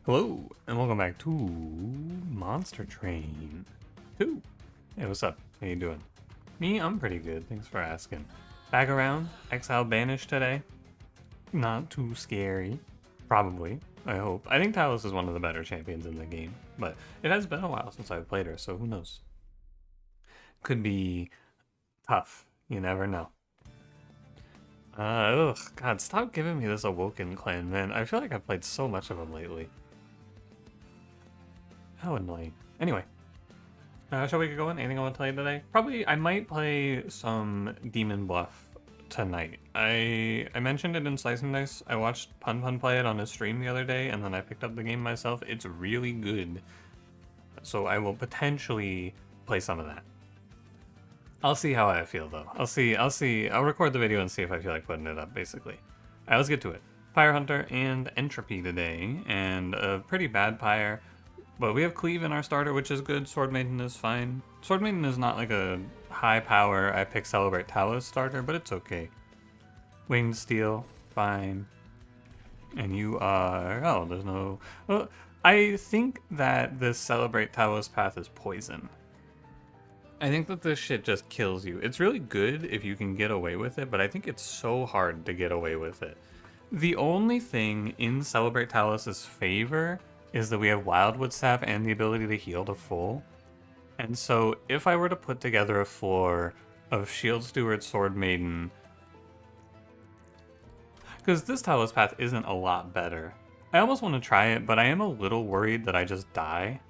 Hello, and welcome back to Monster Train 2. Hey, what's up? How you doing? Me, I'm pretty good, thanks for asking. Back around, Exile Banished today. Not too scary. Probably, I hope. I think Talos is one of the better champions in the game, but it has been a while since I've played her, so who knows? Could be tough, you never know. God, stop giving me this Awoken clan, man. I feel like I've played so much of them lately. How annoying. Anyway, shall we get going? Anything I want to tell you today? Probably, I might play some Demon Bluff tonight. I mentioned it in Slice and Dice. I watched Pun Pun play it on his stream the other day, and then I picked up the game myself. It's really good. So I will potentially play some of that. I'll see how I feel, though. I'll see. I'll record the video and see if I feel like putting it up, basically. Alright, let's get to it. Pyre Hunter and Entropy today, and a pretty bad Pyre. But we have Cleave in our starter, which is good. Sword Maiden is fine. Sword Maiden is not like a high power, I pick Celebrate Talos starter, but it's okay. Winged Steel, fine. And you are... Oh, there's no... Well, I think that this Celebrate Talos path is poison. I think that this shit just kills you. It's really good if you can get away with it, but I think it's so hard to get away with it. The only thing in Celebrate Talos' favor is that we have Wildwood Sap and the ability to heal to full. And so if I were to put together a floor of Shield Steward, Sword Maiden, because this Talos path isn't a lot better. I almost want to try it, but I am a little worried that I just die.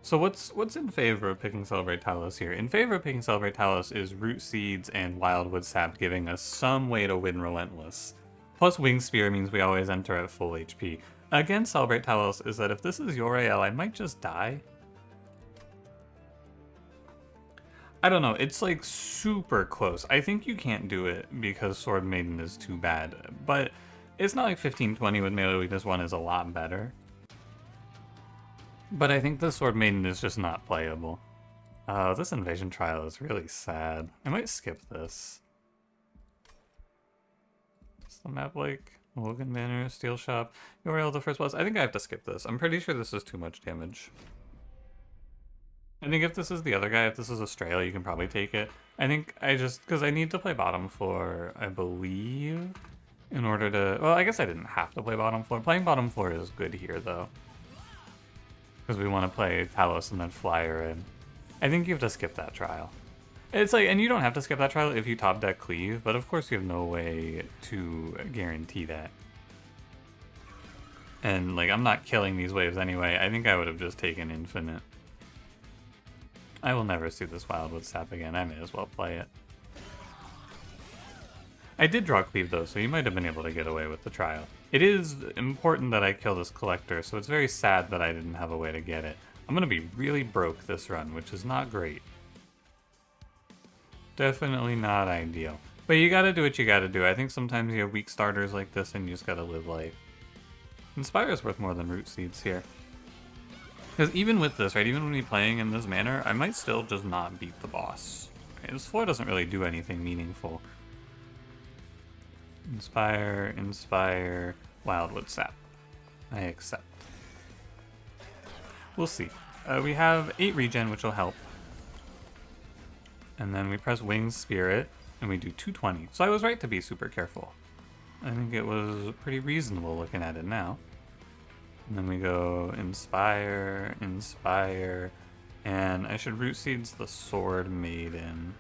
So what's in favor of picking Celebrate Talos here? In favor of picking Celebrate Talos is Root Seeds and Wildwood Sap giving us some way to win Relentless. Plus Wing Spear means we always enter at full HP. Against Celebrate Talos is that if this is your AL, I might just die. I don't know, it's like super close. I think you can't do it because Sword Maiden is too bad, but it's not like 15-20 with Melee Weakness 1 is a lot better. But I think the Sword Maiden is just not playable. This Invasion Trial is really sad. I might skip this. What's the map like? Logan Banner, Steel Shop, Uriel the first boss. I think I have to skip this. I'm pretty sure this is too much damage. I think if this is the other guy, if this is Australia, you can probably take it. I think because I need to play bottom floor, I believe, in order to... Well, I guess I didn't have to play bottom floor. Playing bottom floor is good here, though. Because we want to play Talos and then Flyer in. I think you have to skip that trial. It's like, and you don't have to skip that trial if you top deck Cleave, but of course you have no way to guarantee that. And like, I'm not killing these waves anyway. I think I would have just taken Infinite. I will never see this Wildwood Sap again. I may as well play it. I did draw Cleave though, so you might have been able to get away with the trial. It is important that I kill this Collector, so it's very sad that I didn't have a way to get it. I'm gonna be really broke this run, which is not great. Definitely not ideal. But you gotta do what you gotta do. I think sometimes you have weak starters like this and you just gotta live life. Inspire is worth more than Root Seeds here. Because even with this, right, even when we're playing in this manner, I might still just not beat the boss. Right? This floor doesn't really do anything meaningful. Inspire, Inspire, Wildwood Sap. I accept. We'll see. We have 8 regen, which will help. And then we press Winged Spirit, and we do 220. So I was right to be super careful. I think it was pretty reasonable looking at it now. And then we go Inspire, Inspire, and I should Root Seeds the Sword Maiden.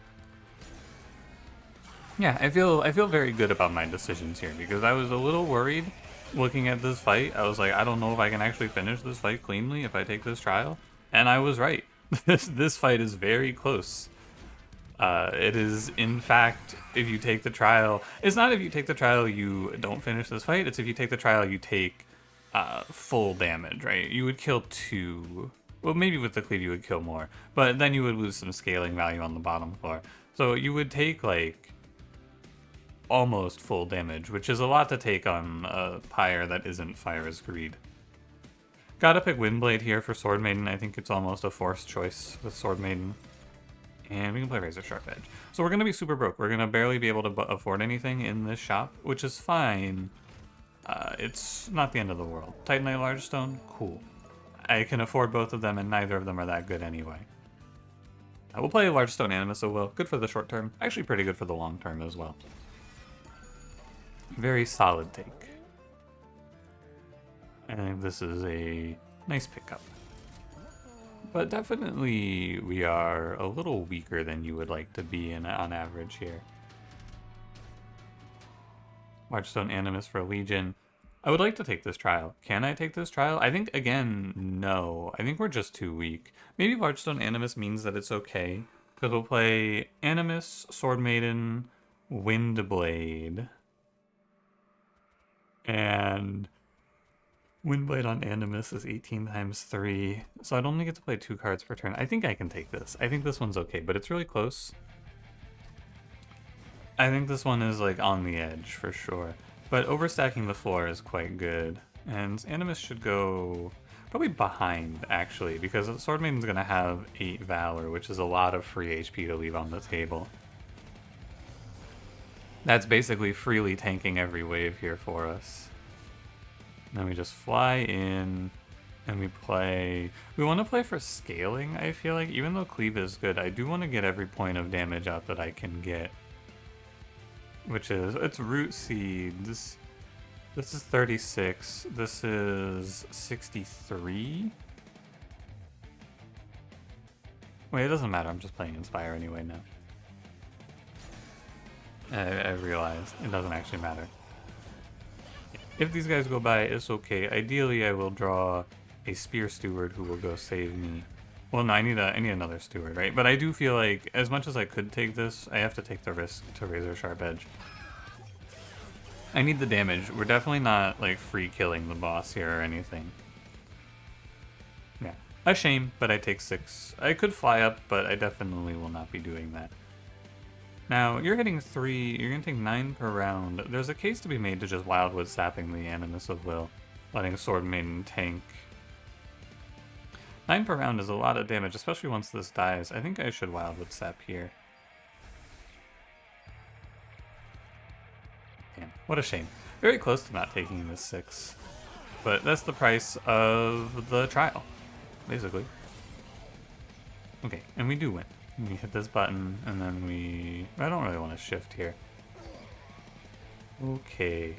Yeah, I feel very good about my decisions here, because I was a little worried looking at this fight. I was like, I don't know if I can actually finish this fight cleanly if I take this trial. And I was right. This fight is very close. It is, in fact, if you take the trial... It's not if you take the trial you don't finish this fight, it's if you take the trial you take full damage, right? You would kill 2... Well, maybe with the Cleave you would kill more, but then you would lose some scaling value on the bottom floor. So you would take, like, almost full damage, which is a lot to take on a Pyre that isn't Fire's Greed. Gotta pick Windblade here for Sword Maiden. I think it's almost a forced choice with Sword Maiden. And we can play Razor Sharp Edge. So we're going to be super broke. We're going to barely be able to afford anything in this shop, which is fine. It's not the end of the world. Titanite Large Stone, cool. I can afford both of them, and neither of them are that good anyway. We'll play Large Stone Animus, so well. Good for the short term. Actually pretty good for the long term as well. Very solid take. I think this is a nice pickup. But definitely we are a little weaker than you would like to be on average here. Large Stone Animus for Legion. I would like to take this trial. Can I take this trial? I think, again, no. I think we're just too weak. Maybe Large Stone Animus means that it's okay. Because we'll play Animus, Sword Maiden, Windblade. And Windblade on Animus is 18 times 3. So I'd only get to play 2 cards per turn. I think I can take this. I think this one's okay, but it's really close. I think this one is like on the edge for sure. But overstacking the floor is quite good. And Animus should go probably behind, actually, because Sword Maiden's going to have 8 Valor, which is a lot of free HP to leave on the table. That's basically freely tanking every wave here for us. And then we just fly in, and we play... We want to play for scaling, I feel like. Even though Cleave is good, I do want to get every point of damage out that I can get. Which is, it's Root Seeds. This is 36. This is 63. Wait, it doesn't matter. I'm just playing Inspire anyway now. I realized it doesn't actually matter. If these guys go by, it's okay. Ideally, I will draw a Spear Steward who will go save me. Well, no, I need another Steward, right? But I do feel like, as much as I could take this, I have to take the risk to Razor Sharp Edge. I need the damage. We're definitely not, like, free killing the boss here or anything. Yeah. A shame, but I take 6. I could fly up, but I definitely will not be doing that. Now, you're hitting 3, you're going to take 9 per round. There's a case to be made to just Wildwood sapping the Animus of Will, letting Sword Maiden tank. 9 per round is a lot of damage, especially once this dies. I think I should Wildwood Sap here. Damn, what a shame. Very close to not taking this 6. But that's the price of the trial, basically. Okay, and we do win. We hit this button, and then we... I don't really want to shift here. Okay.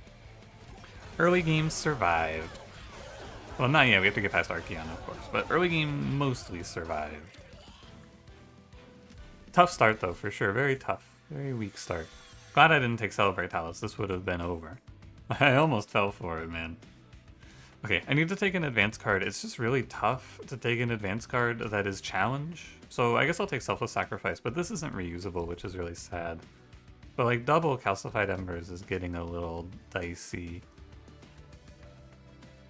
Early game survived. Well, not yet. We have to get past Archeon, of course. But early game mostly survived. Tough start, though, for sure. Very tough. Very weak start. Glad I didn't take Celebrate Talus. This would have been over. I almost fell for it, man. Okay, I need to take an advanced card. It's just really tough to take an advanced card that is challenge. So I guess I'll take Selfless Sacrifice, but this isn't reusable, which is really sad. But like double Calcified Embers is getting a little dicey.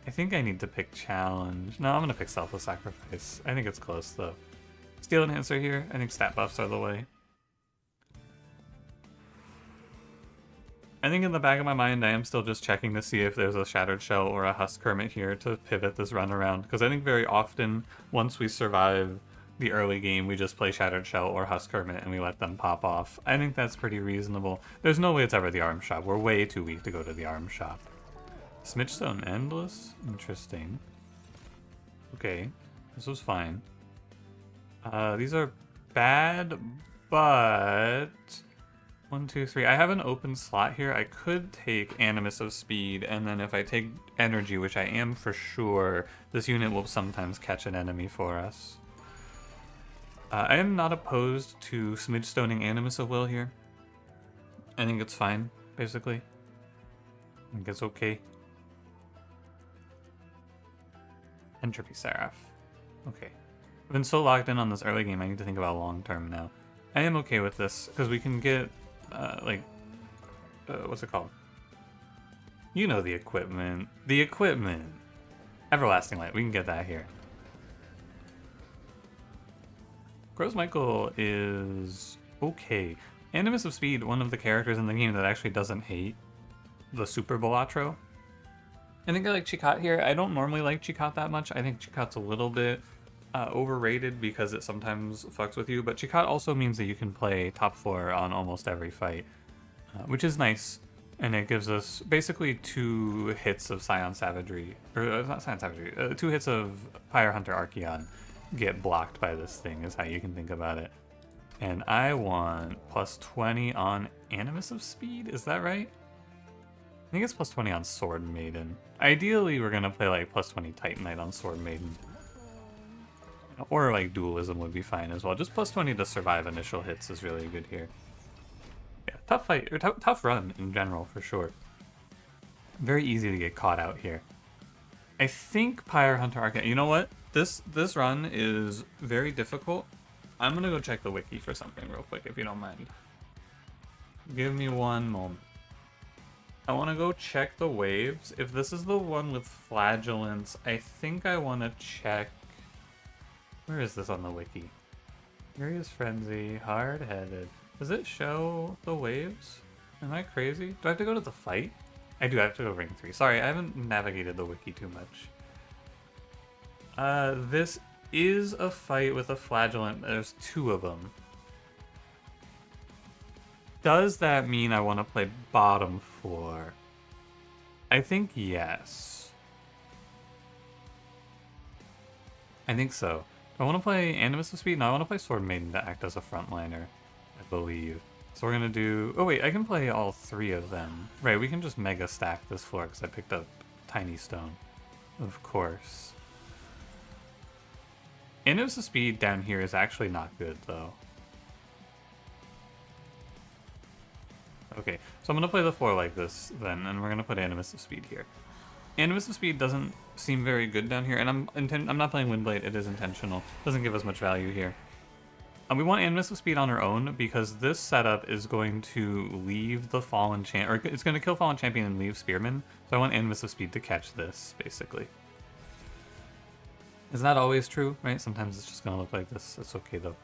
I think I need to pick Challenge. No, I'm going to pick Selfless Sacrifice. I think it's close, though. Steel Enhancer here. I think stat buffs are the way. I think in the back of my mind, I am still just checking to see if there's a Shattered Shell or a Husk Hermit here to pivot this run around. Because I think very often, once we survive the early game, we just play Shattered Shell or Husk Hermit and we let them pop off. I think that's pretty reasonable. There's no way it's ever the Arm Shop. We're way too weak to go to the Arm Shop. Smidgestone Endless? Interesting. Okay, this was fine. These are bad, but... 1, 2, 3. I have an open slot here. I could take Animus of Speed, and then if I take Energy, which I am for sure, this unit will sometimes catch an enemy for us. I am not opposed to Smidgestoning Animus of Will here. I think it's fine, basically. I think it's okay. Entropy Seraph. Okay. I've been so locked in on this early game, I need to think about long term now. I am okay with this, because we can get, what's it called? You know the equipment. The equipment! Everlasting Light, we can get that here. Gross Michael is okay. Animus of Speed, one of the characters in the game that actually doesn't hate the Super Balatro. I think I like Chicot here. I don't normally like Chicot that much. I think Chicot's a little bit overrated because it sometimes fucks with you, but Chicot also means that you can play top 4 on almost every fight, which is nice. And it gives us basically 2 hits of Scion Savagery, or not Scion Savagery, 2 hits of Pyre Hunter Archeon get blocked by this thing, is how you can think about it. And I want plus 20 on Animus of Speed, is that right? I think it's plus 20 on Sword Maiden. Ideally, we're gonna play like plus 20 Titanite on Sword Maiden. Or like Dualism would be fine as well. Just plus 20 to survive initial hits is really good here. Yeah, tough fight, or tough run in general for sure. Very easy to get caught out here. I think Pyre Hunter Archeon. You know what? This run is very difficult. I'm gonna go check the wiki for something real quick if you don't mind. Give me one moment. I want to go check the waves. If this is the one with flagellants, I think I want to check... Where is this on the wiki? Furious Frenzy, Hard-Headed. Does it show the waves? Am I crazy? Do I have to go to the fight? I do have to go ring 3. Sorry, I haven't navigated the wiki too much. This is a fight with a flagellant. There's 2 of them. Does that mean I want to play bottom 4? I think yes. I think so. Do I want to play Animus of Speed? No, I want to play Sword Maiden to act as a frontliner, I believe. So we're going to do... Oh wait, I can play all 3 of them. Right, we can just mega stack this floor because I picked up Tiny Stone. Of course. Animus of Speed down here is actually not good, though. Okay, so I'm going to play the floor like this, then, and we're going to put Animus of Speed here. Animus of Speed doesn't seem very good down here, and I'm not playing Windblade, it is intentional. Doesn't give us much value here. We want Animus of Speed on our own, because this setup is going to leave the Fallen Champion, or it's going to kill Fallen Champion and leave Spearman, so I want Animus of Speed to catch this, basically. Is that always true, right? Sometimes it's just going to look like this. It's okay, though.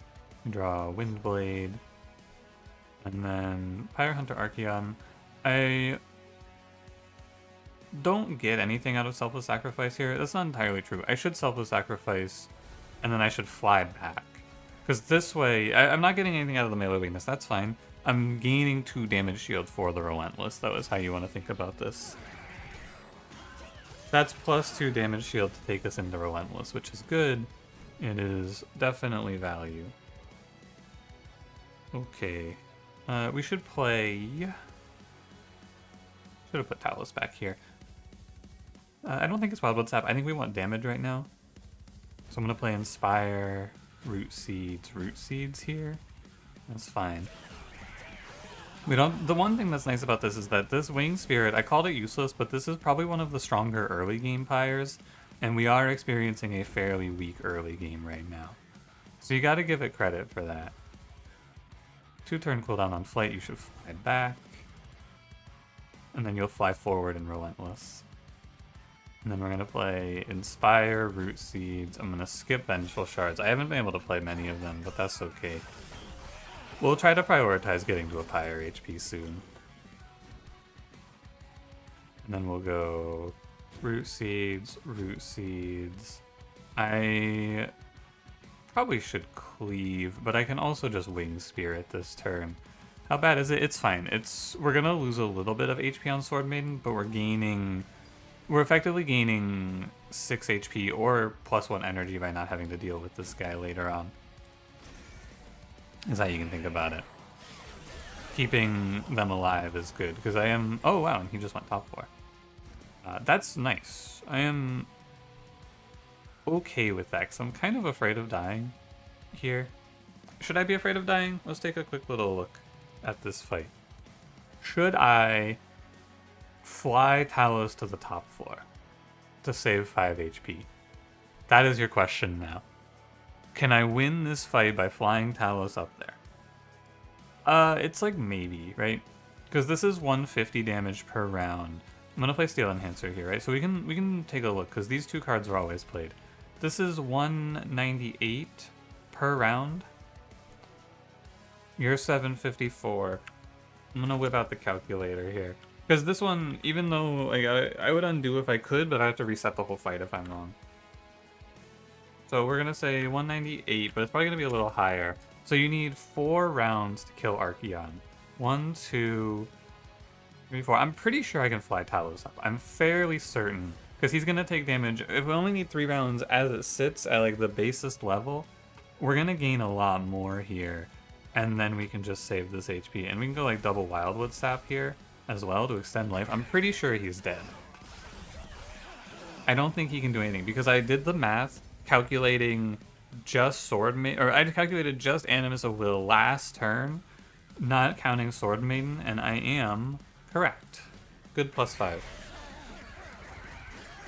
Draw Windblade. And then Pyre Hunter Archeon. I don't get anything out of Selfless Sacrifice here. That's not entirely true. I should Selfless Sacrifice, and then I should fly back. Because this way, I'm not getting anything out of the melee weakness. That's fine. I'm gaining 2 damage shield for the Relentless. That is how you want to think about this. That's plus 2 damage shield to take us into Relentless, which is good. It is definitely value. Okay. We should play... Should have put Talos back here. I don't think it's Wildwood Sap. I think we want damage right now. So I'm going to play Inspire, Root Seeds here. That's fine. We don't... The one thing that's nice about this is that this Winged Spirit, I called it useless, but this is probably one of the stronger early game Pyres, and we are experiencing a fairly weak early game right now. So you got to give it credit for that. 2-turn cooldown on Flight, you should fly back. And then you'll fly forward in Relentless. And then we're going to play Inspire, Root Seeds. I'm going to skip Vengeful Shards. I haven't been able to play many of them, but that's okay. We'll try to prioritize getting to a Pyre HP soon. And then we'll go Root Seeds, Root Seeds. I probably should Cleave, but I can also just Wing Spirit this turn. How bad is it? It's fine. We're gonna lose a little bit of HP on Sword Maiden, but we're effectively gaining 6 HP or +1 energy by not having to deal with this guy later on. Is how you can think about it. Keeping them alive is good, because I am... Oh wow, and he just went top 4. That's nice. I am okay with that, because I'm kind of afraid of dying here. Should I be afraid of dying? Let's take a quick little look at this fight. Should I fly Talos to the top floor to save 5 HP? That is your question now. Can I win this fight by flying Talos up there? It's like maybe, right? Because this is 150 damage per round. I'm gonna play Steel Enhancer here, right? So we can take a look, because these 2 cards are always played. This is 198 per round. You're 754. I'm gonna whip out the calculator here. Because this one, even though like I would undo if I could, but I have to reset the whole fight if I'm wrong. So we're gonna say 198, but it's probably gonna be a little higher. So you need 4 rounds to kill Archeon. 1, 2, 3, 4. I'm pretty sure I can fly Talos up. I'm fairly certain. Because he's going to take damage. If we only need 3 rounds as it sits at like the basest level, we're going to gain a lot more here. And then we can just save this HP. And we can go like double Wildwood Sap here as well to extend life. I'm pretty sure he's dead. I don't think he can do anything because I did the math calculating just Sword Maiden, or I calculated just Animus of Will last turn, not counting Sword Maiden, and I am correct. Good +5.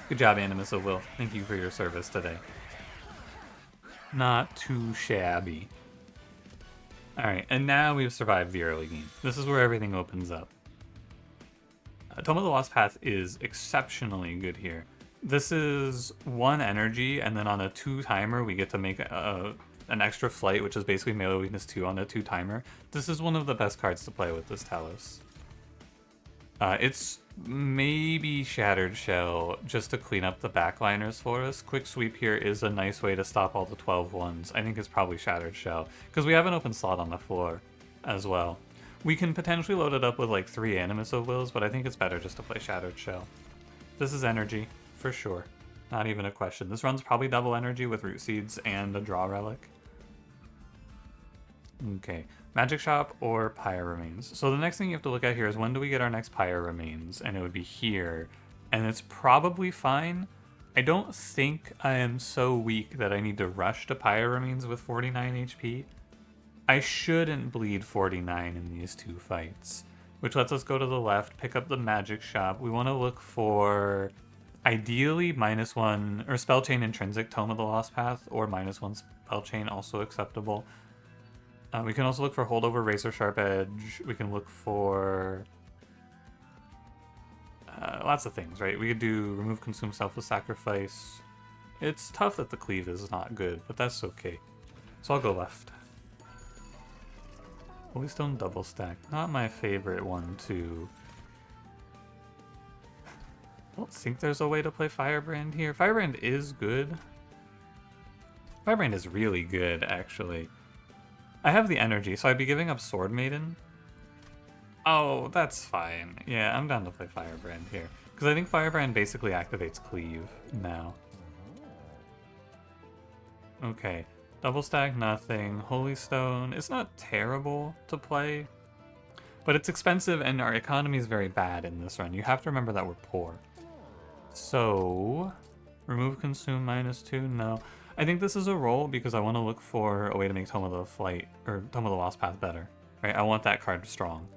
Good job, Animus of Will. Thank you for your service today. Not too shabby. Alright, and now we've survived the early game. This is where everything opens up. Tome of the Lost Path is exceptionally good here. This is 1 energy, and then on a 2 timer, we get to make an extra flight, which is basically melee weakness 2 on a 2 timer. This is one of the best cards to play with this Talos. It's maybe Shattered Shell just to clean up the backliners for us. Quick Sweep here is a nice way to stop all the 12 ones. I think it's probably Shattered Shell, because we have an open slot on the floor as well. We can potentially load it up with like 3 Animus of Wills, but I think it's better just to play Shattered Shell. This is energy, for sure. Not even a question. This run's probably double energy with Root Seeds and a Draw Relic. Okay, Magic Shop or Pyre Remains. So the next thing you have to look at here is when do we get our next Pyre Remains, and it would be here, and it's probably fine. I don't think I am so weak that I need to rush to Pyre Remains with 49 HP. I shouldn't bleed 49 in these 2 fights, which lets us go to the left, pick up the Magic Shop. We want to look for ideally -1 or Spell Chain Intrinsic Tome of the Lost Path, or -1 Spell Chain, also acceptable. We can also look for Holdover, Razor Sharp Edge. We can look for lots of things, right? We could do Remove, Consume, Selfless Sacrifice. It's tough that the Cleave is not good, but that's okay. So I'll go left. Holy Stone Double Stack. Not my favorite one, too. I don't think there's a way to play Firebrand here. Firebrand is good. Firebrand is really good, actually. I have the energy, so I'd be giving up Sword Maiden. Oh, that's fine. Yeah, I'm down to play Firebrand here. Because I think Firebrand basically activates Cleave now. Okay. Double Stack, nothing. Holy Stone. It's not terrible to play, but it's expensive and our economy is very bad in this run. You have to remember that we're poor. So, remove, consume, -2, no. I think this is a roll because I want to look for a way to make Tome of the Flight, or Tome of the Lost Path better. Right? I want that card strong.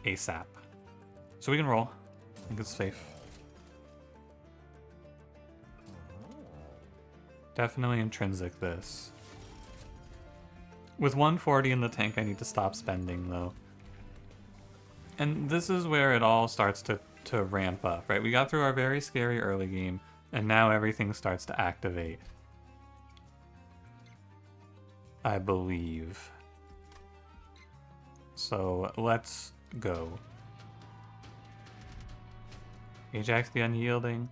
ASAP. So we can roll. I think it's safe. Definitely intrinsic this. With 140 in the tank, I need to stop spending, though. And this is where it all starts to ramp up, right? We got through our very scary early game, and now everything starts to activate. I believe. So let's go. Ajax the Unyielding.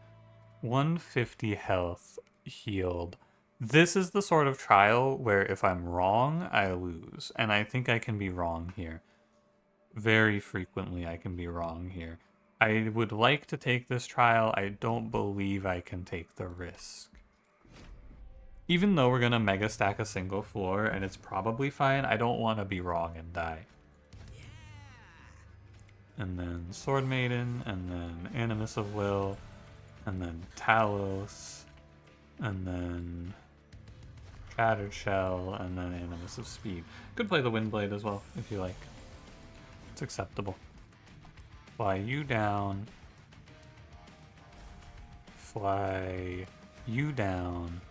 150 health healed. This is the sort of trial where if I'm wrong, I lose. And I think I can be wrong here. Very frequently I can be wrong here. I would like to take this trial. I don't believe I can take the risk. Even though we're going to mega stack a single floor and it's probably fine, I don't want to be wrong and die. And then Sword Maiden, and then Animus of Will, and then Talos, and then Shattered Shell, and then Animus of Speed. Could play the Windblade as well, if you like. It's acceptable. Fly you down. Fly you down.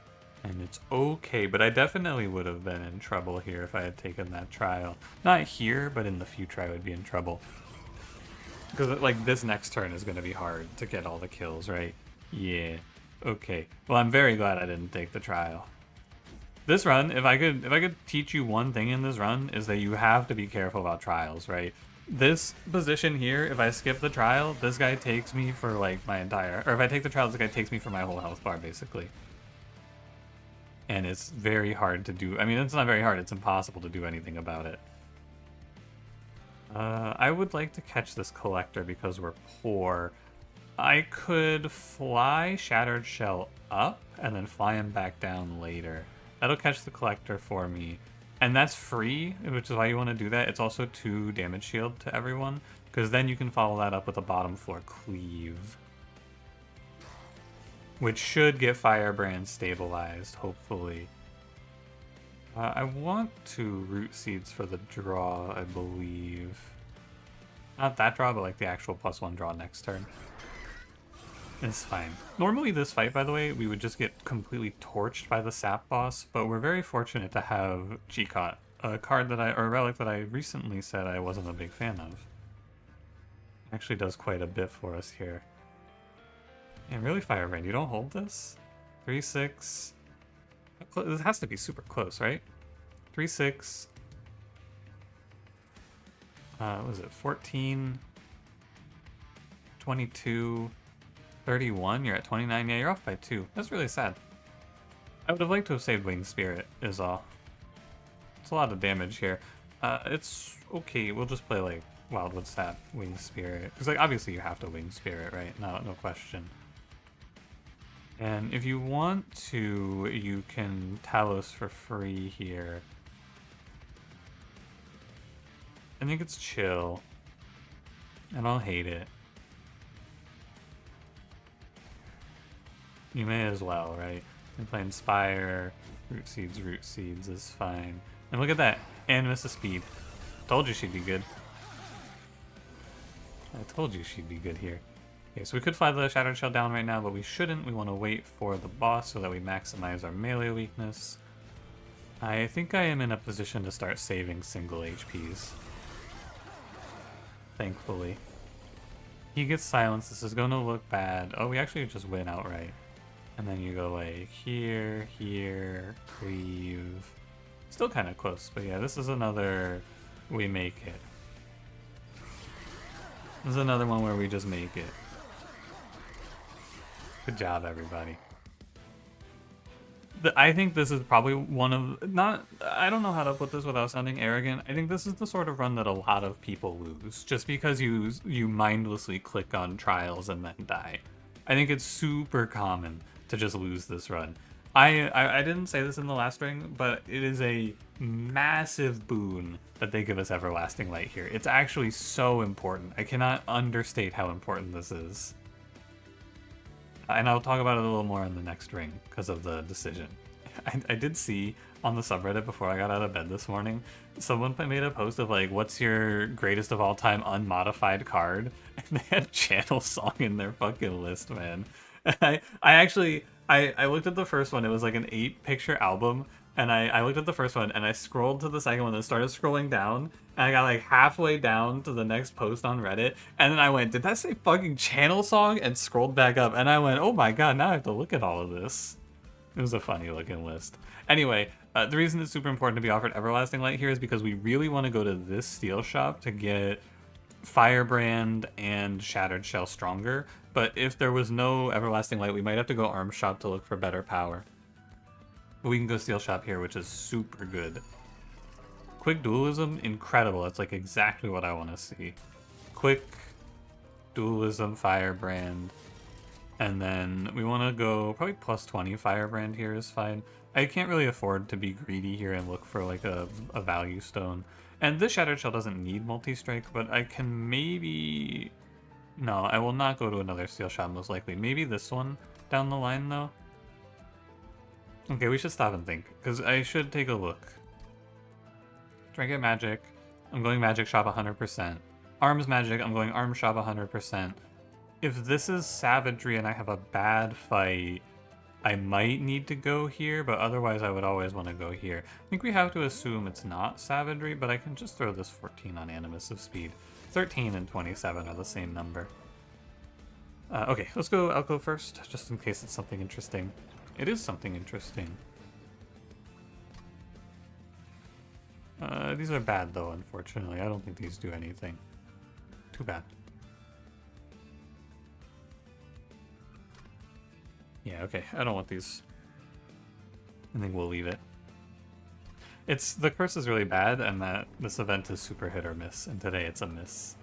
And it's okay, but I definitely would have been in trouble here if I had taken that trial. Not here, but in the future I would be in trouble. Because, like, this next turn is going to be hard to get all the kills, right? Yeah. Okay. Well, I'm very glad I didn't take the trial. This run, if I could teach you one thing in this run, is that you have to be careful about trials, right? This position here, if I skip the trial, this guy takes me for, like, my entire... Or if I take the trial, this guy takes me for my whole health bar, basically. And it's very hard to do. I mean, it's not very hard. It's impossible to do anything about it. I would like to catch this collector because we're poor. I could fly Shattered Shell up and then fly him back down later. That'll catch the collector for me. And that's free, which is why you want to do that. It's also 2 damage shield to everyone, because then you can follow that up with a bottom floor cleave. Which should get Firebrand stabilized, hopefully. I want 2 root seeds for the draw, I believe. Not that draw, but like the actual +1 draw next turn. It's fine. Normally this fight, by the way, we would just get completely torched by the sap boss, but we're very fortunate to have Chicot, a card that or a relic that I recently said I wasn't a big fan of. Actually does quite a bit for us here. And really, Firebrand, you don't hold this? 3-6. This has to be super close, right? 3-6. What was it? 14, 22, 31. You're at 29. Yeah, you're off by 2. That's really sad. I would have liked to have saved Winged Spirit, is all. It's a lot of damage here. It's okay. We'll just play like Wildwood Sap, Winged Spirit. Because like obviously you have to Winged Spirit, right? No question. And if you want to, you can Talos for free here. I think it's chill. I don't hate it. You may as well, right? I'm playing Spire, root seeds is fine. And look at that, animus of speed. Told you she'd be good. I told you she'd be good here. Okay, so we could fly the Shattered Shell down right now, but we shouldn't. We want to wait for the boss so that we maximize our melee weakness. I think I am in a position to start saving single HPs. Thankfully. He gets silenced. This is going to look bad. Oh, we actually just win outright. And then you go like here, cleave. Still kind of close, but yeah, this is another we make it. This is another one where we just make it. Good job, everybody. I think this is probably one of, I don't know how to put this without sounding arrogant. I think this is the sort of run that a lot of people lose, just because you mindlessly click on trials and then die. I think it's super common to just lose this run. I didn't say this in the last ring, but it is a massive boon that they give us Everlasting Light here. It's actually so important. I cannot understate how important this is. And I'll talk about it a little more in the next ring because of the decision. I did see on the subreddit before I got out of bed this morning, someone made a post of like, what's your greatest of all time unmodified card? And they had Channel Song in their fucking list, man. I looked at the first one. It was like an 8-picture album. And I looked at the first one and I scrolled to the second one and started scrolling down. And I got like halfway down to the next post on Reddit. And then I went, did that say fucking Channel Song? And scrolled back up. And I went, oh my god, now I have to look at all of this. It was a funny looking list. Anyway, the reason it's super important to be offered Everlasting Light here is because we really want to go to this steel shop to get Firebrand and Shattered Shell stronger. But if there was no Everlasting Light, we might have to go Arm Shop to look for better power. But we can go Steel Shop here, which is super good. Quick Dualism, incredible. That's like exactly what I want to see. Quick Dualism, Firebrand. And then we want to go probably +20 Firebrand here is fine. I can't really afford to be greedy here and look for like a value stone. And this Shattered Shell doesn't need multi-strike, but I can maybe... No, I will not go to another Steel Shop most likely. Maybe this one down the line though. Okay, we should stop and think, because I should take a look. Trinket Magic, I'm going Magic Shop 100%. Arms Magic, I'm going Arms Shop 100%. If this is Savagery and I have a bad fight, I might need to go here, but otherwise I would always want to go here. I think we have to assume it's not Savagery, but I can just throw this 14 on Animus of Speed. 13 and 27 are the same number. Okay, let's go. I'll go first, just in case it's something interesting. It is something interesting. These are bad, though, unfortunately. I don't think these do anything. Too bad. Yeah, okay. I don't want these. I think we'll leave it. It's the curse is really bad, and that this event is super hit or miss, and today it's a miss.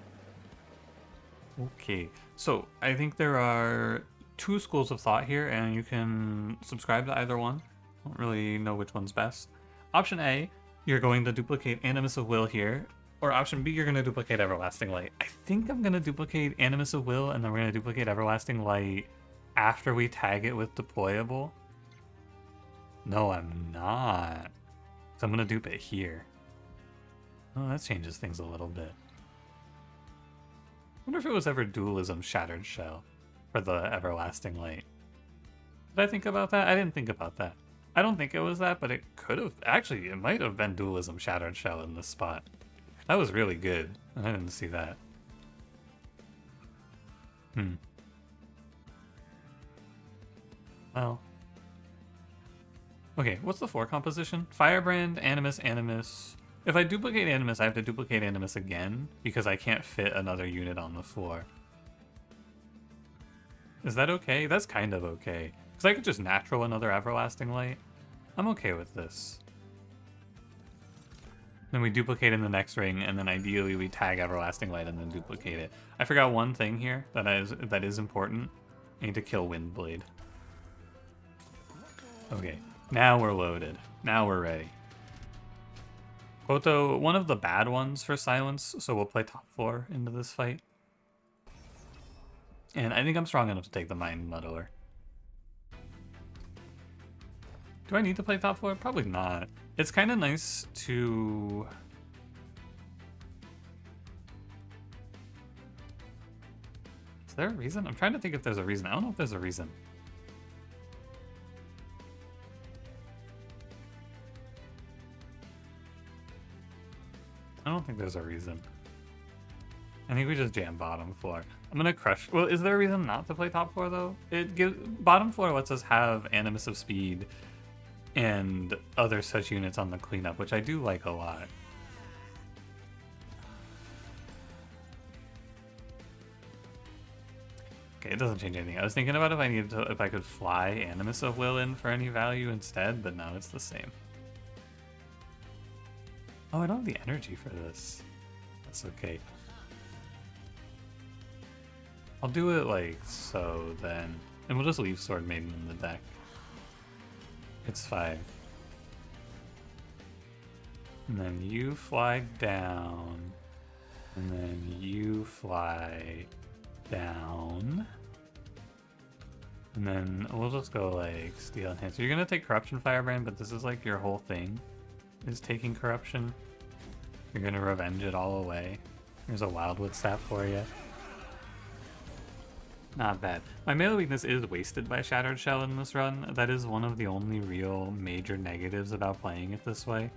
Okay, so I think there are two schools of thought here, and you can subscribe to either one. I don't really know which one's best. Option A, you're going to duplicate Animus of Will here, or option B, you're going to duplicate Everlasting Light. I think I'm going to duplicate Animus of Will, and then we're going to duplicate Everlasting Light after we tag it with deployable. No, I'm not. So I'm going to dupe it here. Oh, that changes things a little bit. I wonder if it was ever Dualism Shattered Shell for the Everlasting Light. Did I think about that? I didn't think about that. I don't think it was that, but it could have. Actually, it might have been Dualism Shattered Shell in this spot. That was really good. I didn't see that. Well. Okay, what's the 4 composition? Firebrand, Animus, Animus. If I duplicate Animus, I have to duplicate Animus again, because I can't fit another unit on the floor. Is that okay? That's kind of okay. Because I could just natural another Everlasting Light. I'm okay with this. Then we duplicate in the next ring, and then ideally we tag Everlasting Light and then duplicate it. I forgot one thing here that is important. I need to kill Windblade. Okay, now we're loaded. Now we're ready. Koto, one of the bad ones for silence, so we'll play top 4 into this fight. And I think I'm strong enough to take the Mind Muddler. Do I need to play top 4? Probably not. It's kind of nice to... Is there a reason? I'm trying to think if there's a reason. I don't know if there's a reason. I don't think there's a reason. I think we just jam bottom floor. I'm gonna crush. Well, is there a reason not to play top 4 though? It gives bottom floor lets us have Animus of Speed and other such units on the cleanup, which I do like a lot. Okay, it doesn't change anything. I was thinking about if I could fly Animus of Will in for any value instead, but no, it's the same. Oh, I don't have the energy for this. That's okay. I'll do it like so then. And we'll just leave Sword Maiden in the deck. It's fine. And then you fly down. And then you fly down. And then we'll just go like Steel Enhancer. You're gonna take Corruption Firebrand, but this is like your whole thing. Is taking Corruption. You're gonna revenge it all away. There's a Wildwood Staff for you. Not bad. My melee weakness is wasted by Shattered Shell in this run. That is one of the only real major negatives about playing it this way.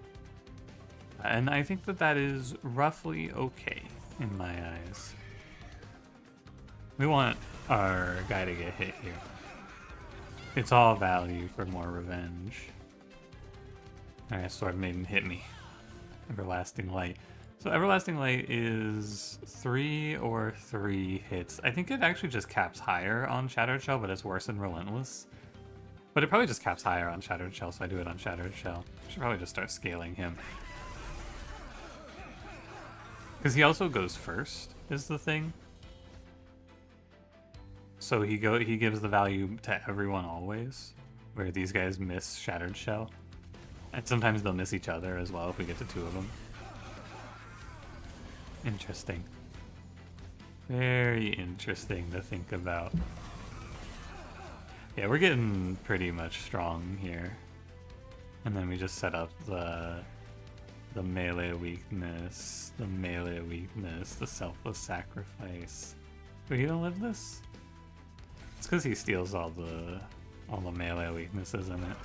And I think that is roughly okay in my eyes. We want our guy to get hit here. It's all value for more revenge. Alright, Sword Maiden, hit me. Everlasting Light. So Everlasting Light is 3 or 3 hits. I think it actually just caps higher on Shattered Shell, but it's worse than Relentless. But it probably just caps higher on Shattered Shell, so I do it on Shattered Shell. I should probably just start scaling him. Because he also goes first, is the thing. So he gives the value to everyone always, where these guys miss Shattered Shell. And sometimes they'll miss each other as well if we get to 2 of them. Interesting. Very interesting to think about. Yeah, we're getting pretty much strong here. And then we just set up the melee weakness, the selfless sacrifice. Wait, he don't live this? It's because he steals all the melee weaknesses in it.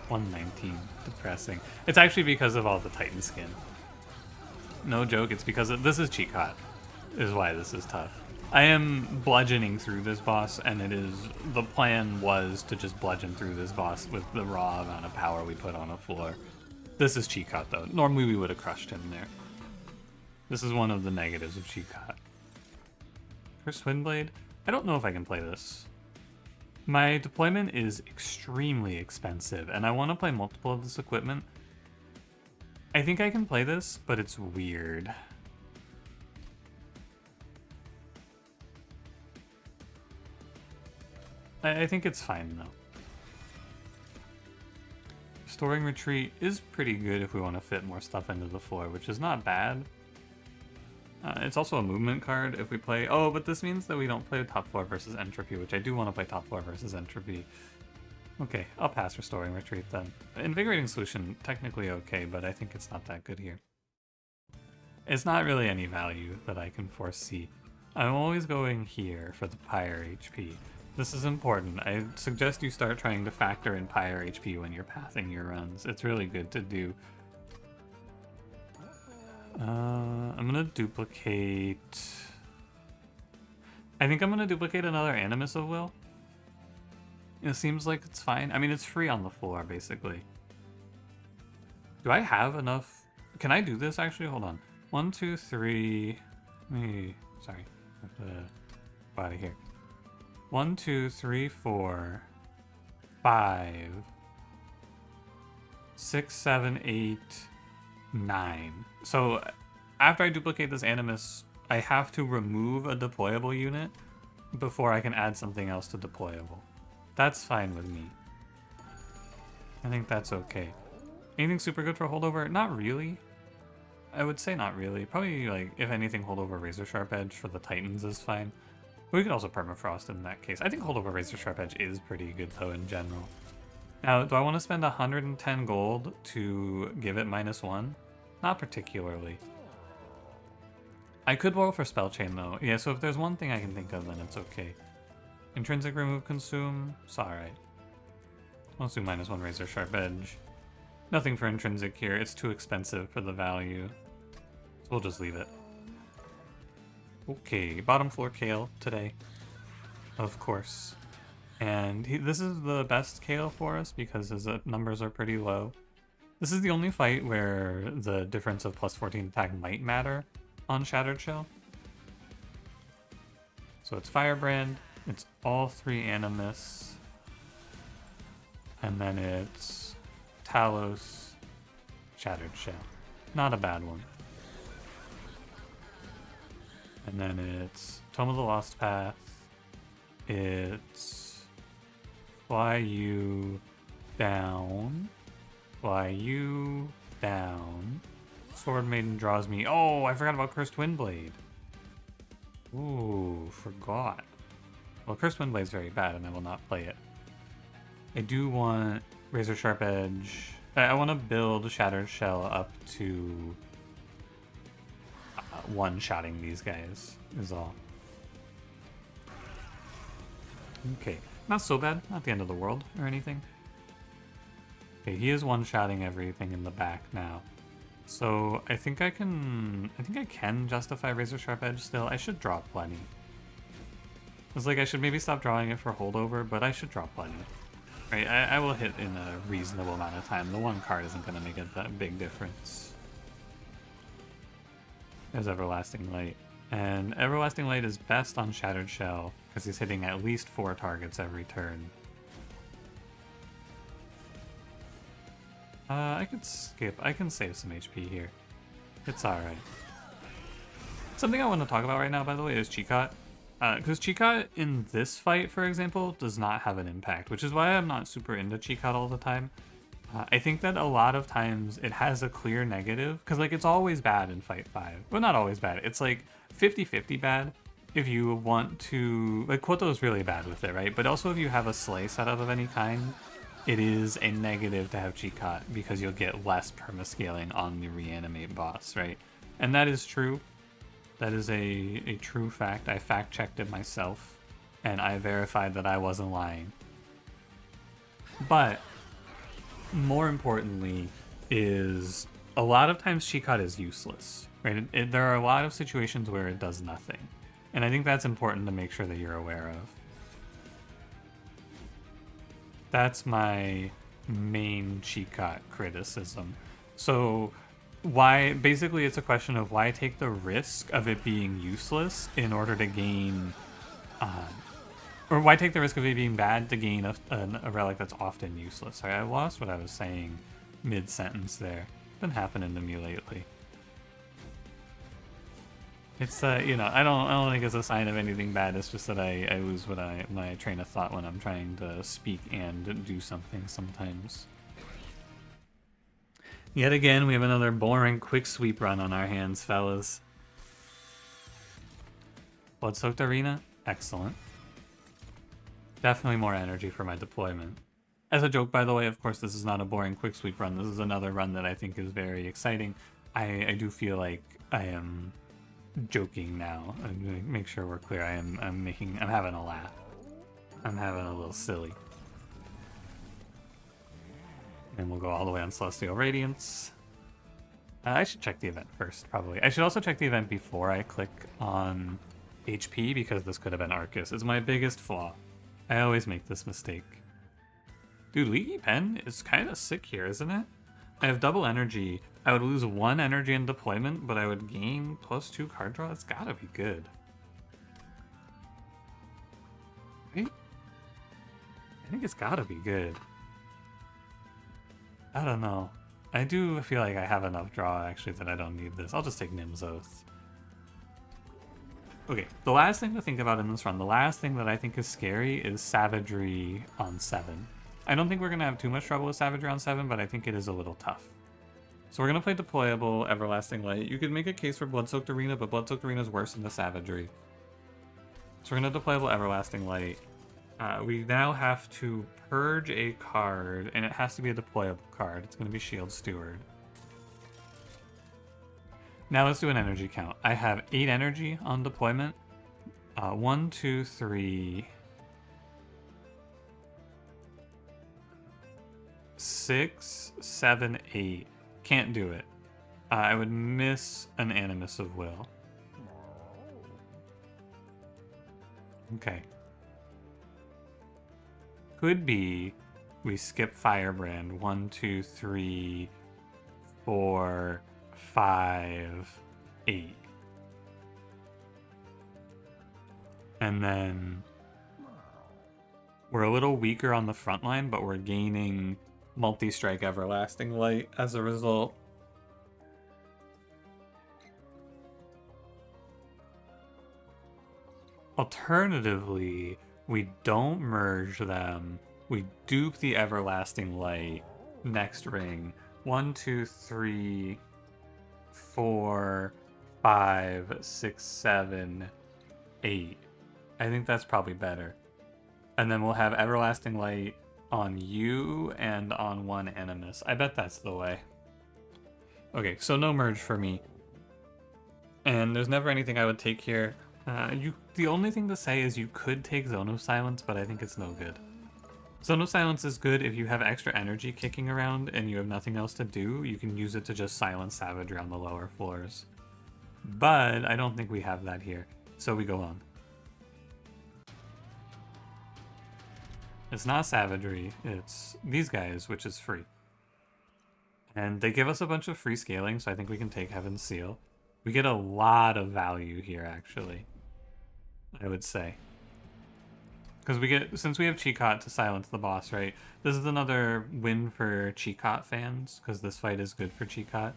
119. Depressing. It's actually because of all the Titan skin. No joke, it's because this is cheat caught, is why this is tough. I am bludgeoning through this boss, and the plan was to just bludgeon through this boss with the raw amount of power we put on a floor. This is cheat caught though. Normally we would have crushed him there. This is one of the negatives of cheat caught. First Windblade? I don't know if I can play this. My deployment is extremely expensive, and I want to play multiple of this equipment. I think I can play this, but it's weird. I think it's fine though. Storing Retreat is pretty good if we want to fit more stuff into the floor, which is not bad. It's also a movement card if we play... Oh, but this means that we don't play top floor versus Entropy, which I do want to play top floor versus Entropy. Okay, I'll pass Restoring Retreat then. Invigorating Solution, technically okay, but I think it's not that good here. It's not really any value that I can foresee. I'm always going here for the Pyre HP. This is important. I suggest you start trying to factor in Pyre HP when you're pathing your runs. It's really good to do. I'm gonna duplicate... I think I'm gonna duplicate another Animus of Will. It seems like it's fine. I mean, it's free on the floor, basically. Do I have enough? Can I do this, actually? Hold on. 1, 2, 3... Sorry. I have to go out of here. 1, 2, 3, 4... 5... 6, 7, 8... 9. So, after I duplicate this Animus, I have to remove a deployable unit before I can add something else to deployable. That's fine with me. I think that's okay. Anything super good for holdover? Not really. I would say not really. Probably, like, if anything, holdover Razor Sharp Edge for the Titans is fine. But we could also Permafrost in that case. I think holdover Razor Sharp Edge is pretty good, though, in general. Now, do I want to spend 110 gold to give it -1? Not particularly. I could roll for Spell Chain, though. Yeah, so if there's one thing I can think of, then it's okay. Intrinsic Remove Consume? It's alright. Let's do -1 Razor Sharp Edge. Nothing for Intrinsic here. It's too expensive for the value. So we'll just leave it. Okay, bottom floor Kale today. Of course. And this is the best Kale for us because his numbers are pretty low. This is the only fight where the difference of +14 attack might matter on Shattered Shell. So it's Firebrand, it's all 3 Animus, and then it's Talos, Shattered Shell. Not a bad one. And then it's Tome of the Lost Path, it's Fly You Down, Fly You Down. Sword Maiden draws me. Oh, I forgot about Cursed Windblade. Ooh, forgot. Well, Cursed Windblade is very bad, and I will not play it. I do want Razor Sharp Edge. I want to build Shattered Shell up to one-shotting these guys, is all. Okay, not so bad. Not the end of the world or anything. Okay, he is one-shotting everything in the back now. So I think I can justify Razor Sharp Edge still. I should draw plenty. It's like I should maybe stop drawing it for holdover, but I should draw plenty. Right, I will hit in a reasonable amount of time. The one card isn't going to make that big difference. There's Everlasting Light. And Everlasting Light is best on Shattered Shell because he's hitting at least 4 targets every turn. I could skip. I can save some HP here. It's alright. Something I want to talk about right now, by the way, is Chicot. Because Chicot in this fight, for example, does not have an impact, which is why I'm not super into Chicot all the time. I think that a lot of times it has a clear negative, because like it's always bad in Fight 5. Well, not always bad. It's like 50-50 bad if you want to... Like, Koto is really bad with it, right? But also if you have a Slay setup of any kind, it is a negative to have Chicot because you'll get less permascaling on the reanimate boss, right? And that is true. That is a true fact. I fact-checked it myself, and I verified that I wasn't lying. But more importantly is a lot of times Chicot is useless, right? There are a lot of situations where it does nothing. And I think that's important to make sure that you're aware of. That's my main Chicot criticism. So why, basically it's a question of why take the risk of it being useless in order to gain, or why take the risk of it being bad to gain a relic that's often useless. Sorry, I lost what I was saying mid-sentence there. been happening to me lately? It's you know, I don't think it's a sign of anything bad. It's just that I lose my train of thought when I'm trying to speak and do something sometimes. Yet again, we have another boring quick sweep run on our hands, fellas. Blood-soaked arena, excellent. Definitely more energy for my deployment. As a joke, by the way, of course, this is not a boring quick sweep run. This is another run that I think is very exciting. I do feel like I am joking now. I'm gonna make sure we're clear. I'm having a laugh. I'm having a little silly. And we'll go all the way on Celestial Radiance. I should check the event first, probably. I should also check the event before I click on HP, because this could have been Arcus. It's my biggest flaw. I always make this mistake. Dude, Leaky Pen is kind of sick here, isn't it? I have double energy. I would lose 1 energy in deployment, but I would gain +2 card draw. It's gotta be good. Right? I think it's gotta be good. I don't know. I do feel like I have enough draw, actually, that I don't need this. I'll just take Nim's Oath. Okay, the last thing to think about in this run, the last thing that I think is scary is Savagery on 7. I don't think we're going to have too much trouble with Savagery on 7, but I think it is a little tough. So we're going to play Deployable, Everlasting Light. You could make a case for Blood-Soaked Arena, but Blood-Soaked Arena is worse than the Savagery. So we're going to Deployable Everlasting Light. We now have to purge a card, and it has to be a deployable card. It's going to be Shield Steward. Now let's do an energy count. I have 8 energy on deployment. 1, 2, 3, 6, 7, 8. Can't do it. I would miss an Animus of Will. Okay. Could be we skip Firebrand. 1, 2, 3, 4, 5, 8. And then we're a little weaker on the front line, but we're gaining multi-strike Everlasting Light as a result. Alternatively, we don't merge them. We dupe the Everlasting Light. Next ring. 1, 2, 3, 4, 5, 6, 7, 8. I think that's probably better. And then we'll have Everlasting Light on you and on 1 Animus. I bet that's the way. Okay, so no merge for me. And there's never anything I would take here. The only thing to say is you could take Zone of Silence, but I think it's no good. Zone of Silence is good if you have extra energy kicking around and you have nothing else to do. You can use it to just silence Savagery on the lower floors. But I don't think we have that here. So we go on. It's not Savagery, it's these guys, which is free. And they give us a bunch of free scaling, so I think we can take Heaven's Seal. We get a lot of value here, actually, I would say. Because we get, since we have Chicot to silence the boss, right? This is another win for Chicot fans, because this fight is good for Chicot.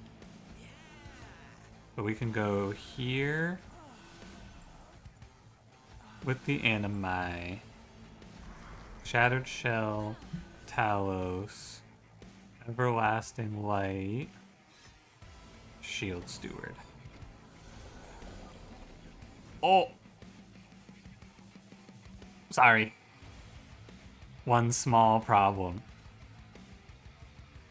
But we can go here with the Animi. Shattered Shell, Talos, Everlasting Light, Shield Steward. Oh! Sorry. One small problem.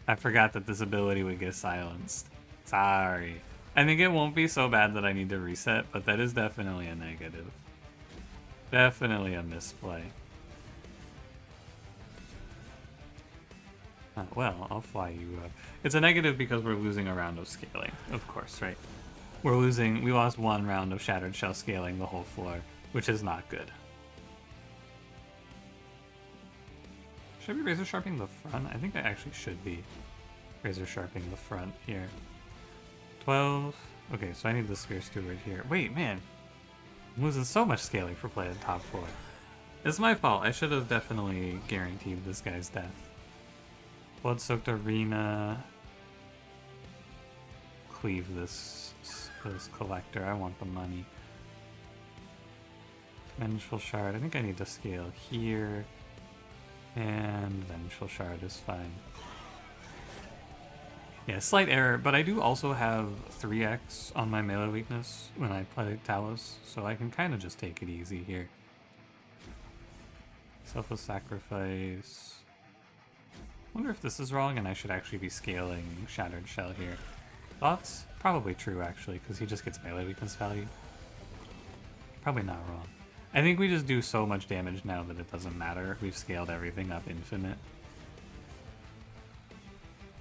I forgot that this ability would get silenced. Sorry. I think it won't be so bad that I need to reset, but that is definitely a negative. Definitely a misplay. Well, I'll fly you up. It's a negative because we're losing a round of scaling, of course, right? We lost 1 round of Shattered Shell scaling the whole floor, which is not good. Should I be Razor Sharpening the front? I think I actually should be Razor Sharpening the front here. 12. Okay, so I need the Spear Steward here. Wait, man. I'm losing so much scaling for playing top 4. It's my fault. I should have definitely guaranteed this guy's death. Blood-Soaked Arena. cleave this collector. I want the money. Vengeful Shard. I think I need to scale here. And Vengeful Shard is fine. Yeah, slight error, but I do also have 3x on my melee weakness when I play Talos, so I can kind of just take it easy here. Selfless Sacrifice. Wonder if this is wrong and I should actually be scaling Shattered Shell here. Thoughts? Probably true, actually, because he just gets melee weakness value. Probably not wrong. I think we just do so much damage now that it doesn't matter. We've scaled everything up infinite.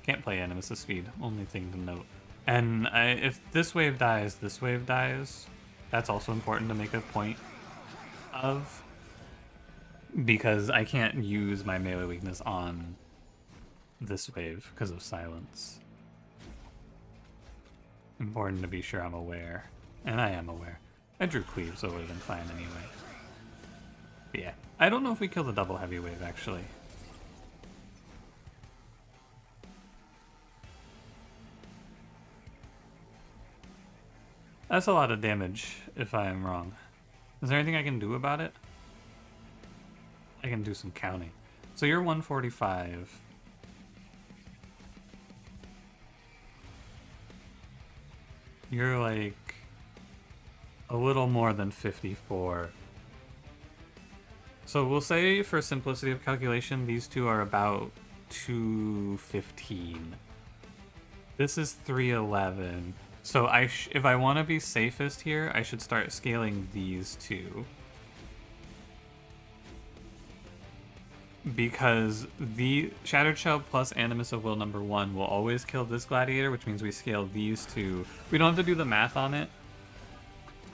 Can't play Animus' speed, only thing to note. And if this wave dies, that's also important to make a point of. Because I can't use my melee weakness on this wave because of silence. Important to be sure I'm aware. And I am aware. I drew cleave, so it would have been fine anyway. But yeah, I don't know if we kill the double heavy wave, actually. That's a lot of damage, if I am wrong. Is there anything I can do about it? I can do some counting. So you're 145. You're like a little more than 54. So we'll say for simplicity of calculation, these two are about 215. This is 311. So if I want to be safest here, I should start scaling these two. Because the Shattered Shell plus Animus of Will #1 will always kill this Gladiator, which means we scale these two. We don't have to do the math on it.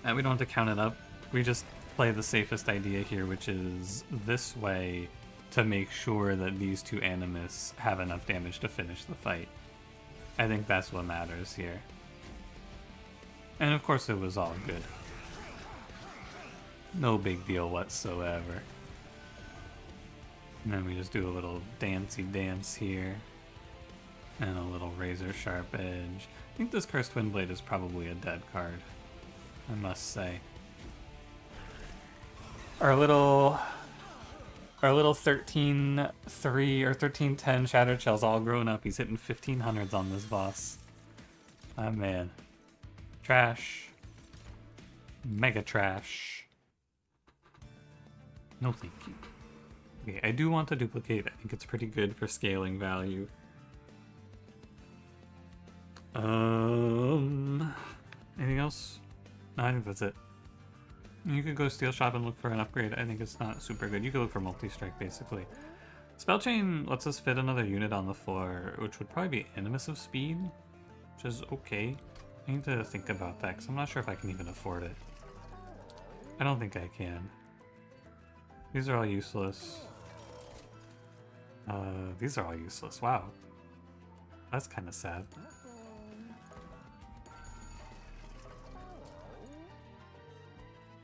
And we don't have to count it up. We just play the safest idea here, which is this way to make sure that these two Animus have enough damage to finish the fight. I think that's what matters here. And of course it was all good. No big deal whatsoever. And then we just do a little dancey dance here. And a little razor sharp edge. I think this Cursed Windblade is probably a dead card, I must say. Our little 13-3 or 13-10 Shattered Shell's all grown up. He's hitting 1500s on this boss. Ah, man. Trash. Mega trash. No thank you. Okay, I do want to duplicate. I think it's pretty good for scaling value. Anything else? No, I think that's it. You could go Steel Shop and look for an upgrade. I think it's not super good. You could look for multi-strike, basically. Spell Chain lets us fit another unit on the floor, which would probably be Animus of Speed, which is okay. I need to think about that, because I'm not sure if I can even afford it. I don't think I can. These are all useless. These are all useless. Wow. That's kind of sad.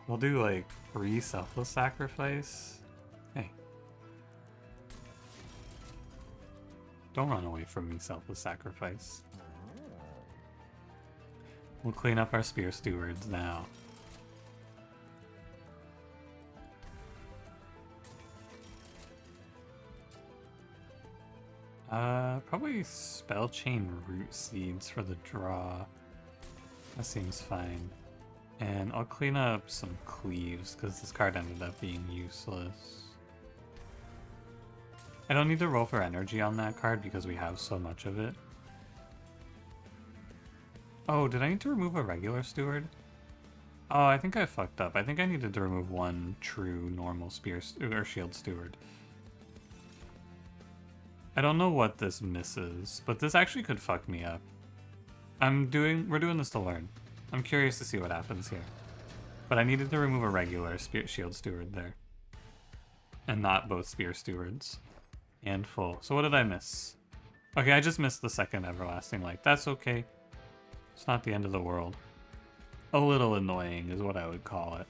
We'll do like 3 Selfless Sacrifice. Hey. Don't run away from me, Selfless Sacrifice. We'll clean up our Spear Stewards now. Probably Spell Chain Root Seeds for the draw. That seems fine. And I'll clean up some cleaves, because this card ended up being useless. I don't need to roll for energy on that card because we have so much of it. Oh, did I need to remove a regular steward? Oh, I think I fucked up. I think I needed to remove one true normal spear or shield steward. I don't know what this misses, but this actually could fuck me up. We're doing this to learn. I'm curious to see what happens here. But I needed to remove a regular shield steward there. And not both spear stewards. And full. So what did I miss? Okay, I just missed the second Everlasting Light. That's okay. It's not the end of the world. A little annoying is what I would call it.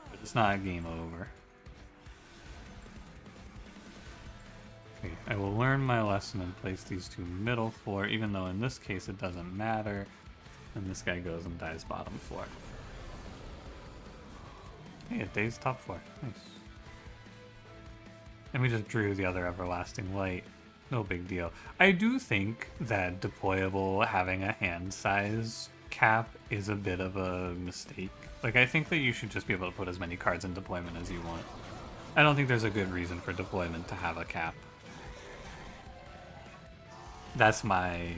But it's not game over. Okay, I will learn my lesson and place these two middle floor, even though in this case it doesn't matter. And this guy goes and dies bottom floor. Hey, it days top floor. Nice. And we just drew the other everlasting light. No big deal. I do think that deployable having a hand size cap is a bit of a mistake. Like, I think that you should just be able to put as many cards in deployment as you want. I don't think there's a good reason for deployment to have a cap. That's my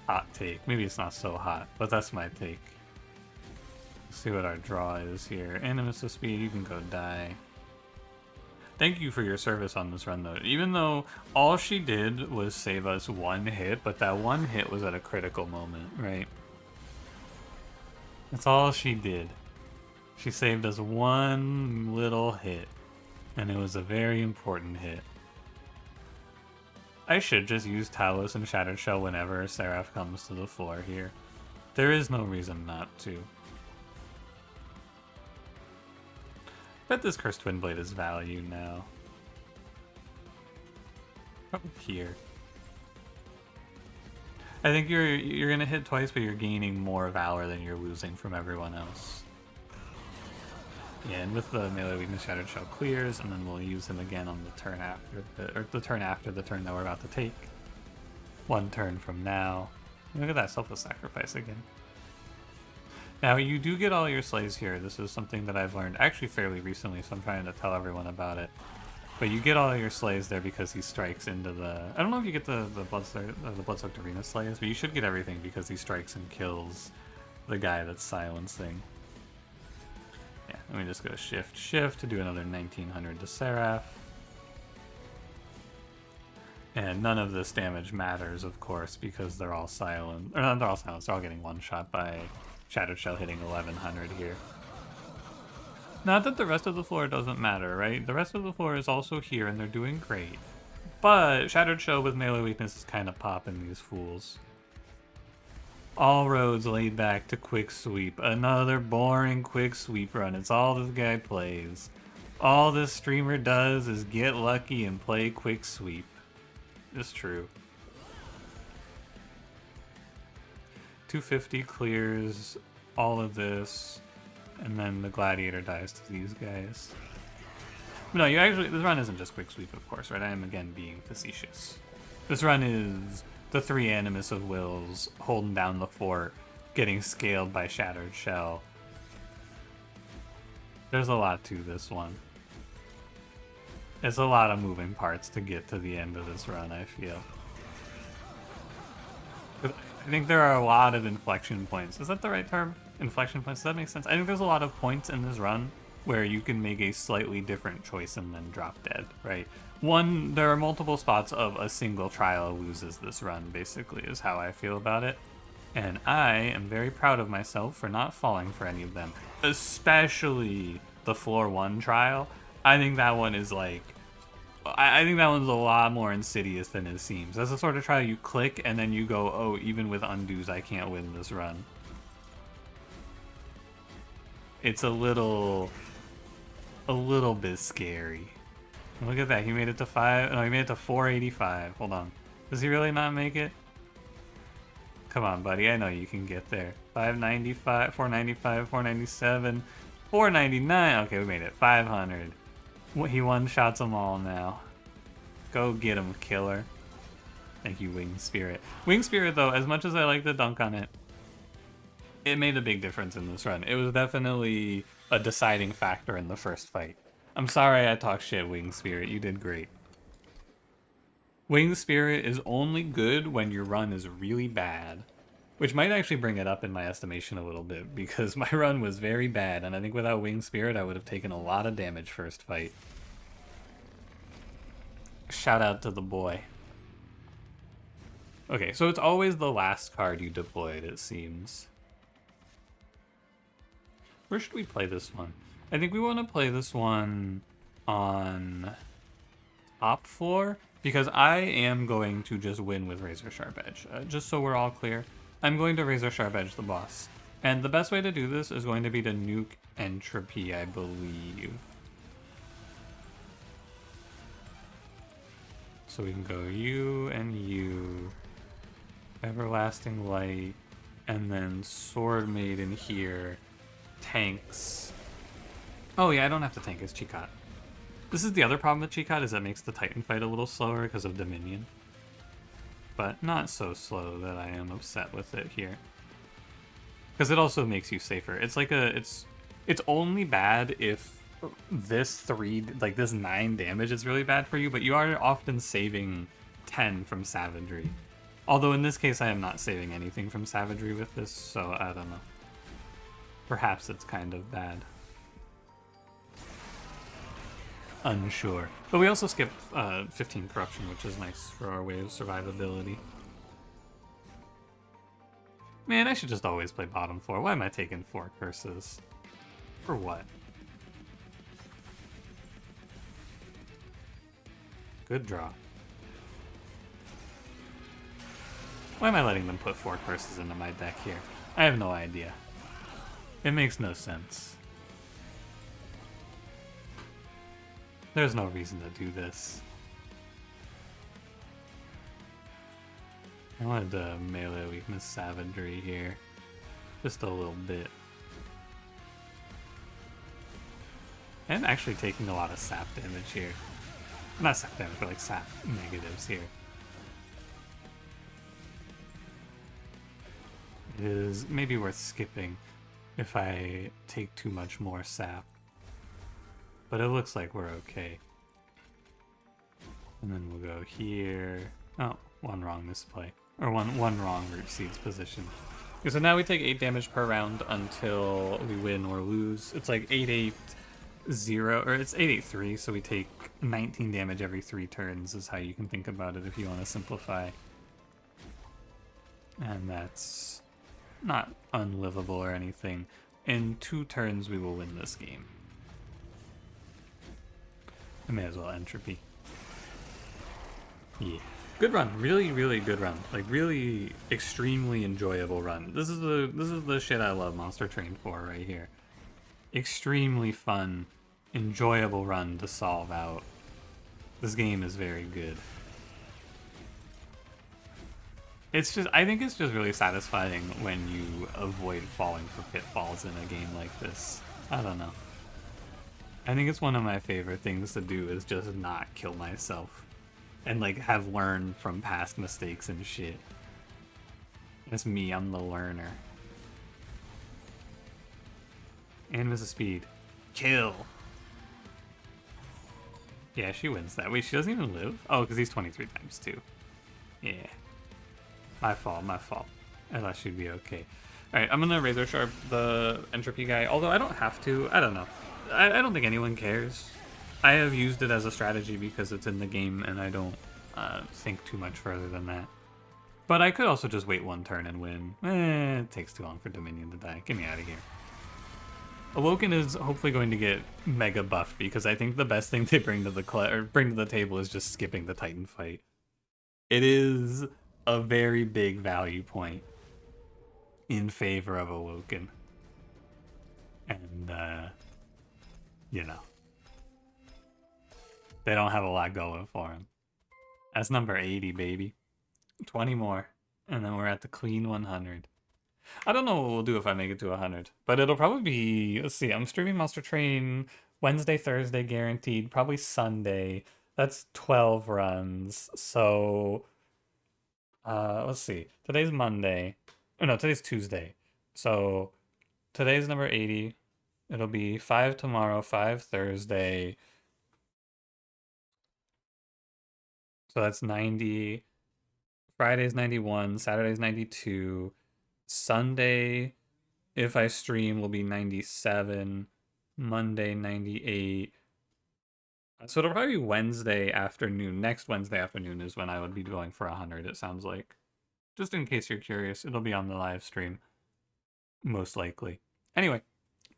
hot take. Maybe it's not so hot, but that's my take. Let's see what our draw is here. Animus of speed, you can go die. Thank you for your service on this run, though. Even though all she did was save us one hit, but that one hit was at a critical moment, right? That's all she did. She saved us one little hit, and it was a very important hit. I should just use Talos and Shattered Shell whenever Seraph comes to the floor here. There is no reason not to. Bet this Cursed Twin Blade is value now. Probably here. I think you're gonna hit twice, but you're gaining more Valor than you're losing from everyone else. Yeah, and with the melee weakness, Shattered Shell clears, and then we'll use him again on the turn after the turn that we're about to take. One turn from now. Look at that selfless sacrifice again. Now, you do get all your slays here. This is something that I've learned actually fairly recently, so I'm trying to tell everyone about it. But you get all your slays there because he strikes into the... I don't know if you get the Bloodsoaked Arena slays, but you should get everything because he strikes and kills the guy that's silencing. Yeah, let me just go shift to do another 1900 to Seraph. And none of this damage matters, of course, because they're all silent. Or not, they're all silent, they're all getting one-shot by Shattered Shell hitting 1100 here. Not that the rest of the floor doesn't matter, right? The rest of the floor is also here, and they're doing great. But Shattered Shell with melee weakness is kind of popping these fools. All roads lead back to Quick Sweep. Another boring Quick Sweep run. It's all this guy plays. All this streamer does is get lucky and play Quick Sweep. It's true. 250 clears all of this, and then the Gladiator dies to these guys. But no, this run isn't just Quick Sweep, of course, right? I am again being facetious. This run is the 3 Animus of Wills holding down the fort, getting scaled by Shattered Shell. There's a lot to this one. It's a lot of moving parts to get to the end of this run, I feel. I think there are a lot of inflection points. Is that the right term? Inflection points? Does that make sense? I think there's a lot of points in this run where you can make a slightly different choice and then drop dead, right? One, there are multiple spots of a single trial loses this run, basically, is how I feel about it. And I am very proud of myself for not falling for any of them. Especially the floor 1 trial. I think that one is like... I think that one's a lot more insidious than it seems. That's the sort of trial you click and then you go, oh, even with undos, I can't win this run. It's a little bit scary. Look at that, he made it to 5, no, he made it to 485. Hold on. Does he really not make it? Come on, buddy, I know you can get there. 595, 495, 497, 499. Okay, we made it. 500. He one-shots them all now. Go get him, killer. Thank you, Winged Spirit. Winged Spirit, though, as much as I like the dunk on it, it made a big difference in this run. It was definitely a deciding factor in the first fight. I'm sorry I talked shit, Winged Spirit. You did great. Winged Spirit is only good when your run is really bad. Which might actually bring it up in my estimation a little bit, because my run was very bad, and I think without Winged Spirit I would have taken a lot of damage first fight. Shout out to the boy. Okay, so it's always the last card you deployed, it seems. Where should we play this one? I think we want to play this one on top floor, because I am going to just win with Razor Sharp Edge. Just so we're all clear, I'm going to Razor Sharp Edge the boss. And the best way to do this is going to be to nuke Entropy, I believe. So we can go you and you, Everlasting Light, and then Sword Maiden here, tanks. Oh yeah, I don't have to tank as Chikot. This is the other problem with Chikot, is that makes the Titan fight a little slower because of Dominion. But not so slow that I am upset with it here. Because it also makes you safer. It's like it's only bad if this this 9 damage is really bad for you, but you are often saving 10 from savagery. Although in this case I am not saving anything from savagery with this, so I don't know. Perhaps it's kind of bad. Unsure. But we also skipped 15 corruption, which is nice for our wave survivability. Man, I should just always play bottom 4. Why am I taking 4 curses? For what? Good draw. Why am I letting them put 4 curses into my deck here? I have no idea. It makes no sense. There's no reason to do this. I wanted to melee weakness savagery here. Just a little bit. And actually taking a lot of sap damage here. Not sap damage, but like sap negatives here. It is maybe worth skipping if I take too much more sap. But it looks like we're okay. And then we'll go here. Oh, one wrong misplay. Or one wrong root seeds position. Okay, so now we take 8 damage per round until we win or lose. It's like 8-8-0, or it's 8-8-3, so we take 19 damage every 3 turns is how you can think about it if you want to simplify. And that's not unlivable or anything. In 2 turns we will win this game. I may as well entropy. Yeah. Good run. Really, really good run. Like, really extremely enjoyable run. This is the shit I love Monster Train for right here. Extremely fun, enjoyable run to solve out. This game is very good. It's just, I think it's just really satisfying when you avoid falling for pitfalls in a game like this. I don't know. I think it's one of my favorite things to do is just not kill myself. And like have learned from past mistakes and shit. It's me, I'm the learner. Animus of speed. Kill! Yeah, she wins that. Wait, she doesn't even live? Oh, because he's 23 times too. Yeah. My fault, my fault. I thought she'd be okay. Alright, I'm gonna Razor Sharp the Entropy guy, although I don't have to. I don't know. I don't think anyone cares. I have used it as a strategy because it's in the game and I don't think too much further than that. But I could also just wait 1 turn and win. It takes too long for Dominion to die. Get me out of here. Awoken is hopefully going to get mega buffed because I think the best thing they bring to the table is just skipping the Titan fight. It is a very big value point in favor of Awoken. And you know, they don't have a lot going for him. That's number 80, baby. 20 more, and then we're at the clean 100. I don't know what we'll do if I make it to 100, but it'll probably be, let's see, I'm streaming Monster Train Wednesday, Thursday, guaranteed, probably Sunday. That's 12 runs, so, let's see, today's Monday, oh no, today's Tuesday, so today's number 80, it'll be 5 tomorrow, 5 Thursday, so that's 90, Friday's 91, Saturday's 92, Sunday, if I stream, will be 97, Monday 98. So it'll probably be Wednesday afternoon. Next Wednesday afternoon is when I would be going for 100, it sounds like. Just in case you're curious, it'll be on the live stream. Most likely. Anyway,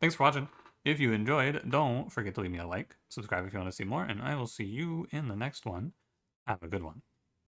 thanks for watching. If you enjoyed, don't forget to leave me a like, subscribe if you want to see more, and I will see you in the next one. Have a good one.